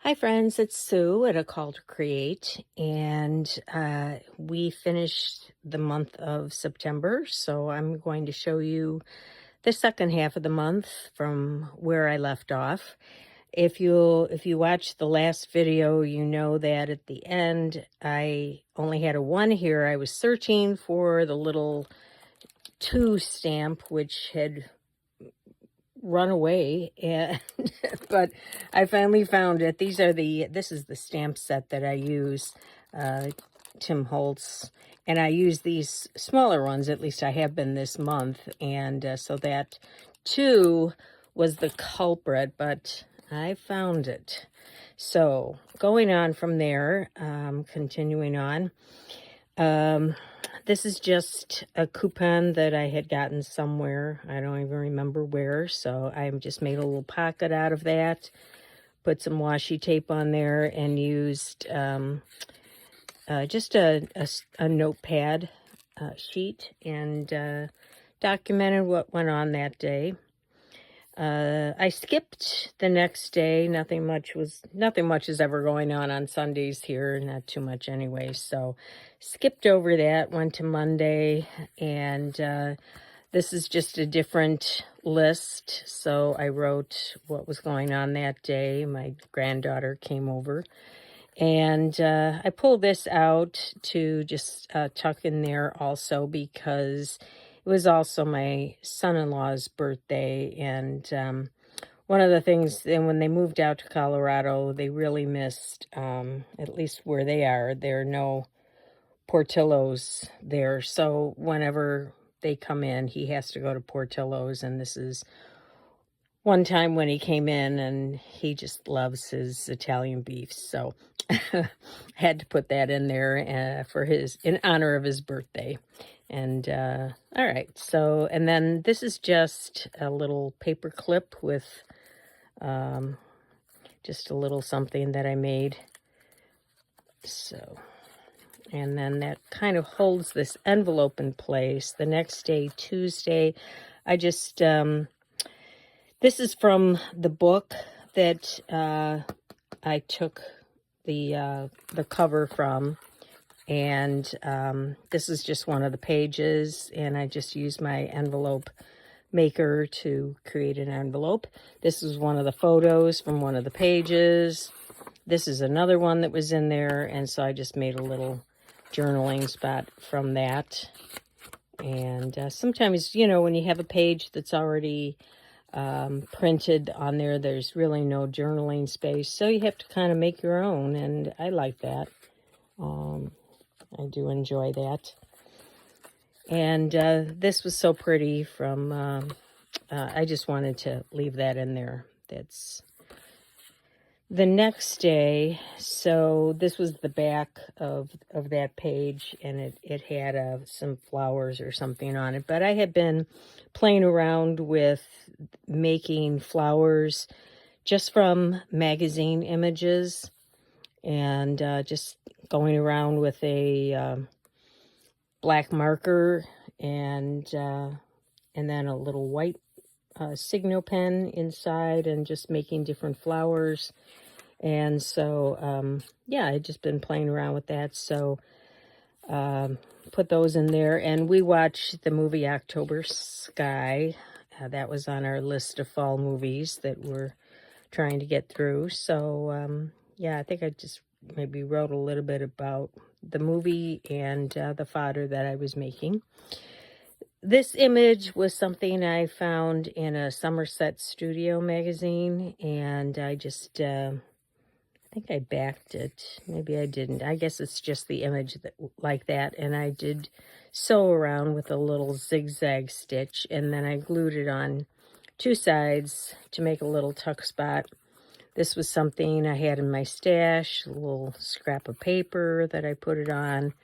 Hi, friends. It's Sue at A Call to Create, and we finished the month of September. So I'm going to show you the second half of the month from where I left off. If you watched the last video, you know that at the end I only had a 1 here. I was searching for the little 2 stamp, which had run away, and but I finally found it. This is the stamp set that I use, uh Tim Holtz, and I use these smaller ones. At least I have been this month, and so that 2 was the culprit, but I found it. So going on from there, continuing on, um this is just a coupon that I had gotten somewhere. I don't even remember where. So I just made a little pocket out of that, put some washi tape on there, and used just a notepad sheet, and documented what went on that day. I skipped the next day. Nothing much is ever going on Sundays here, not too much anyway. So skipped over that, went to Monday, and this is just a different list. So I wrote what was going on that day. My granddaughter came over, and I pulled this out to just tuck in there also, because it was also my son-in-law's birthday. And one of the things, and when they moved out to Colorado, they really missed, at least where they are, there are no Portillo's there. So whenever they come in, he has to go to Portillo's. And this is one time when he came in, and he just loves his Italian beef. So had to put that in there in honor of his birthday. And all right. So, and then this is just a little paper clip with just a little something that I made. So, and then that kind of holds this envelope in place. The next day, Tuesday, I just, this is from the book that I took the cover from. And this is just one of the pages, and I just used my envelope maker to create an envelope. This is one of the photos from one of the pages. This is another one that was in there, and so I just made a little journaling spot from that. And sometimes, when you have a page that's already printed on there, there's really no journaling space, so you have to kind of make your own, and I like that. I do enjoy that. And this was so pretty from, I just wanted to leave that in there. That's the next day. So this was the back of that page, and it had some flowers or something on it. But I had been playing around with making flowers just from magazine images, and just going around with a black marker, and then a little white Signo pen inside, and just making different flowers. And so yeah, I'd just been playing around with that. So put those in there, and we watched the movie October Sky. That was on our list of fall movies that we're trying to get through. So yeah, I think I just maybe wrote a little bit about the movie and the fodder that I was making. This image was something I found in a Somerset Studio magazine, and I just, I think I backed it. Maybe I didn't. I guess it's just the image like that, and I did sew around with a little zigzag stitch, and then I glued it on 2 sides to make a little tuck spot. This was something I had in my stash, a little scrap of paper that I put it on,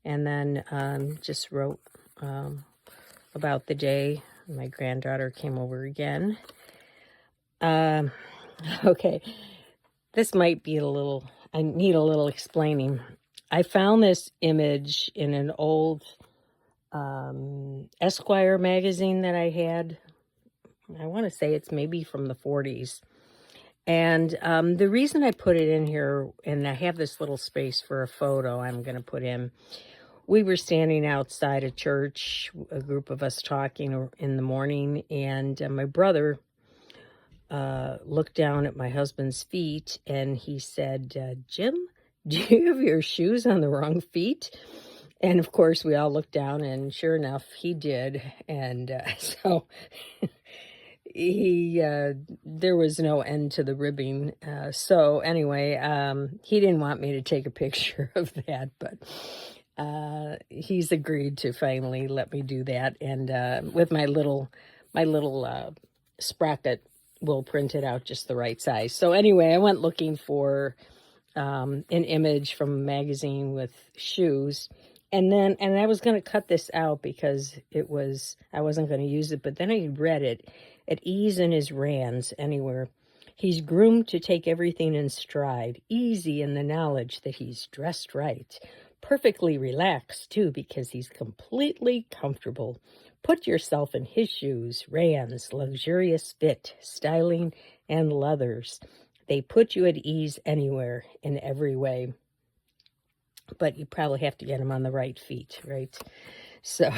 and then just wrote about the day. My granddaughter came over again. Okay, this might be I need a little explaining. I found this image in an old Esquire magazine that I had. I want to say it's maybe from the 40s. And the reason I put it in here, and I have this little space for a photo I'm going to put in, we were standing outside a church, a group of us talking in the morning, and my brother looked down at my husband's feet, and he said, Jim, do you have your shoes on the wrong feet? And of course, we all looked down, and sure enough, he did. And so there was no end to the ribbing. So anyway, he didn't want me to take a picture of that, but he's agreed to finally let me do that. And with my little sprocket, we'll print it out just the right size. So anyway, I went looking for an image from a magazine with shoes. And I was going to cut this out because I wasn't going to use it, but then I read it. At ease in his rands anywhere. He's groomed to take everything in stride, easy in the knowledge that he's dressed right. Perfectly relaxed, too, because he's completely comfortable. Put yourself in his shoes, Rand's luxurious fit, styling, and leathers. They put you at ease anywhere, in every way. But you probably have to get them on the right feet, right? So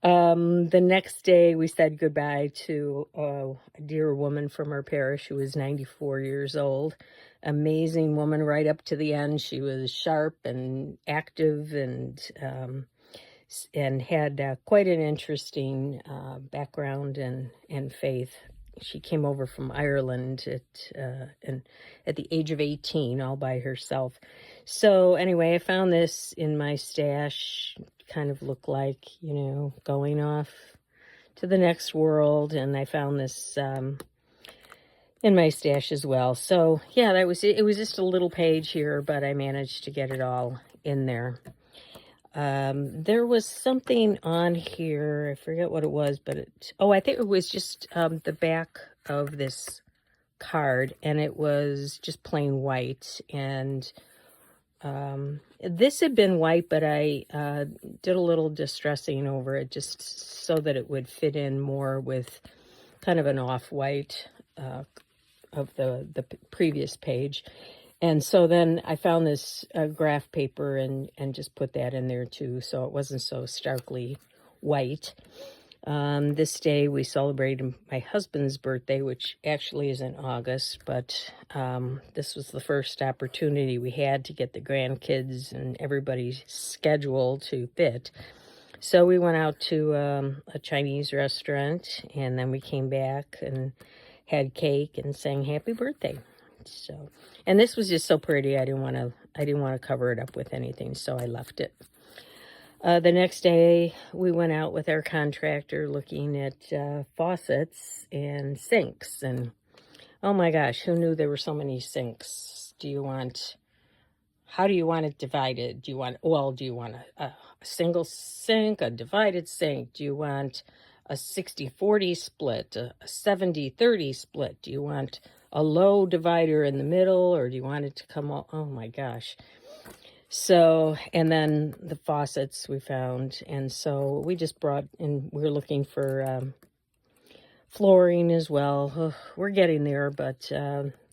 the next day we said goodbye to a dear woman from our parish who was 94 years old. Amazing woman right up to the end. She was sharp and active and had quite an interesting background and faith. She came over from Ireland at the age of 18, all by herself. So anyway, I found this in my stash, kind of looked like, going off to the next world. And I found this in my stash as well. So yeah, it was just a little page here, but I managed to get it all in there. There was something on here, I forget what it was, but I think it was just the back of this card, and it was just plain white. And this had been white, but I did a little distressing over it just so that it would fit in more with kind of an off-white of the previous page. And so then I found this graph paper and just put that in there too, so it wasn't so starkly white. This day we celebrated my husband's birthday, which actually is in August, but this was the first opportunity we had to get the grandkids and everybody's schedule to fit. So we went out to a Chinese restaurant, and then we came back and had cake and sang happy birthday. So, and this was just so pretty. I didn't want to cover it up with anything, so I left it. The next day, we went out with our contractor looking at faucets and sinks. And oh my gosh, who knew there were so many sinks? How do you want it divided? Do you want a single sink, a divided sink? Do you want a 60-40 split, a 70-30 split? Do you want a low divider in the middle, or do you want it to come all, oh my gosh. So, and then the faucets we found, and so we just brought in, we were looking for flooring as well. Ugh, we're getting there, but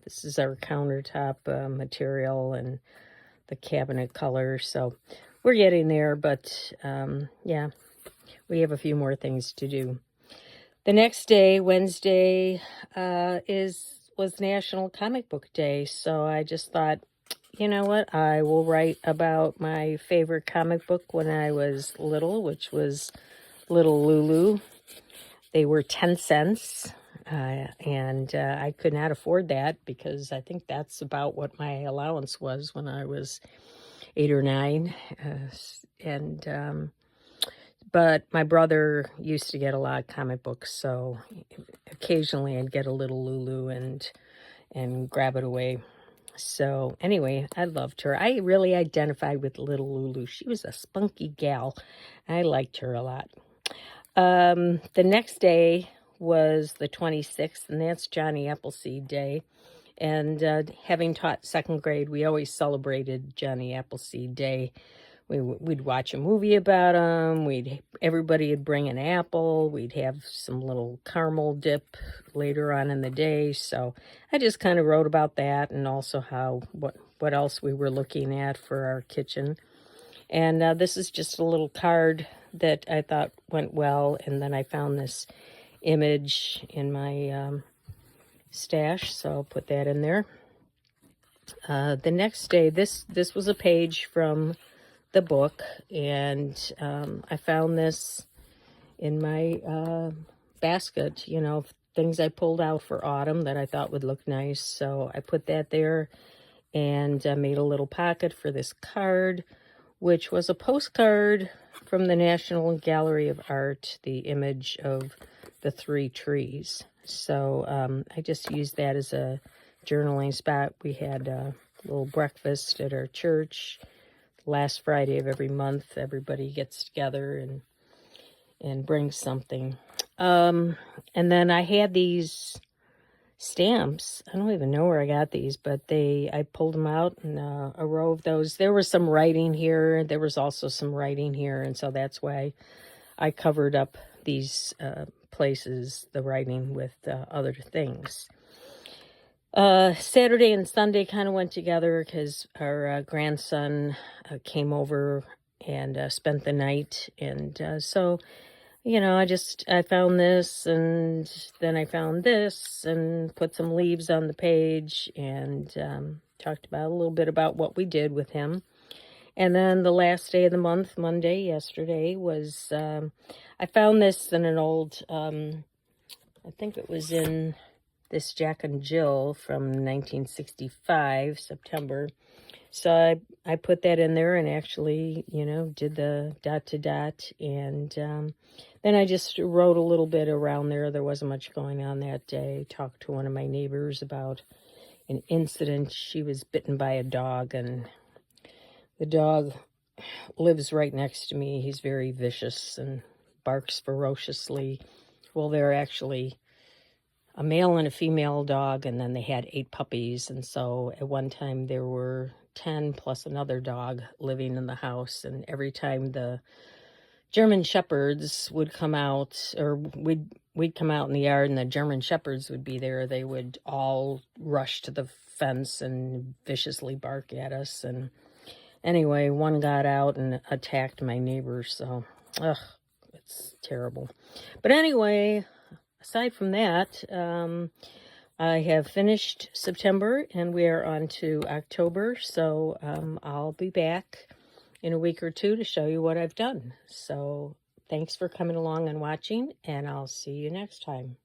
this is our countertop material and the cabinet color, so we're getting there, but yeah, we have a few more things to do. The next day, Wednesday, was National Comic Book Day, so I just thought, you know what, I will write about my favorite comic book when I was little, which was Little Lulu. They were 10 cents, and I could not afford that because I think that's about what my allowance was when I was 8 or 9. But my brother used to get a lot of comic books, so occasionally I'd get a Little Lulu and grab it away. So anyway, I loved her. I really identified with Little Lulu. She was a spunky gal. I liked her a lot. The next day was the 26th, and that's Johnny Appleseed Day. And having taught second grade, we always celebrated Johnny Appleseed Day we'd watch a movie about them. Everybody would bring an apple. We'd have some little caramel dip later on in the day. So I just kind of wrote about that, and also what else we were looking at for our kitchen. And this is just a little card that I thought went well. And then I found this image in my stash, so I'll put that in there. The next day, this was a page from the book, and I found this in my basket, things I pulled out for autumn that I thought would look nice. So I put that there, and made a little pocket for this card, which was a postcard from the National Gallery of Art, the image of the 3 trees. So I just used that as a journaling spot. We had a little breakfast at our church last Friday of every month. Everybody gets together and brings something. And then I had these stamps. I don't even know where I got these, but I pulled them out, and a row of those. There was some writing here. There was also some writing here, and so that's why I covered up these places, the writing, with other things. Saturday and Sunday kind of went together because our grandson came over and spent the night, and so I found this, and then I found this, and put some leaves on the page, and talked about a little bit about what we did with him. And then the last day of the month, Monday, yesterday, was, I found this in an old, I think it was in this Jack and Jill from 1965, September. So I put that in there, and actually, did the dot to dot, and then I just wrote a little bit around there. There wasn't much going on that day. Talked to one of my neighbors about an incident. She was bitten by a dog, and the dog lives right next to me. He's very vicious and barks ferociously. Well, they're actually a male and a female dog, and then they had 8 puppies, and so at one time there were 10 plus another dog living in the house, and every time the German Shepherds would come out, or we'd come out in the yard and the German Shepherds would be there, they would all rush to the fence and viciously bark at us. And anyway, one got out and attacked my neighbor, so it's terrible. But anyway, aside from that, I have finished September, and we are on to October, so I'll be back in a week or two to show you what I've done. So thanks for coming along and watching, and I'll see you next time.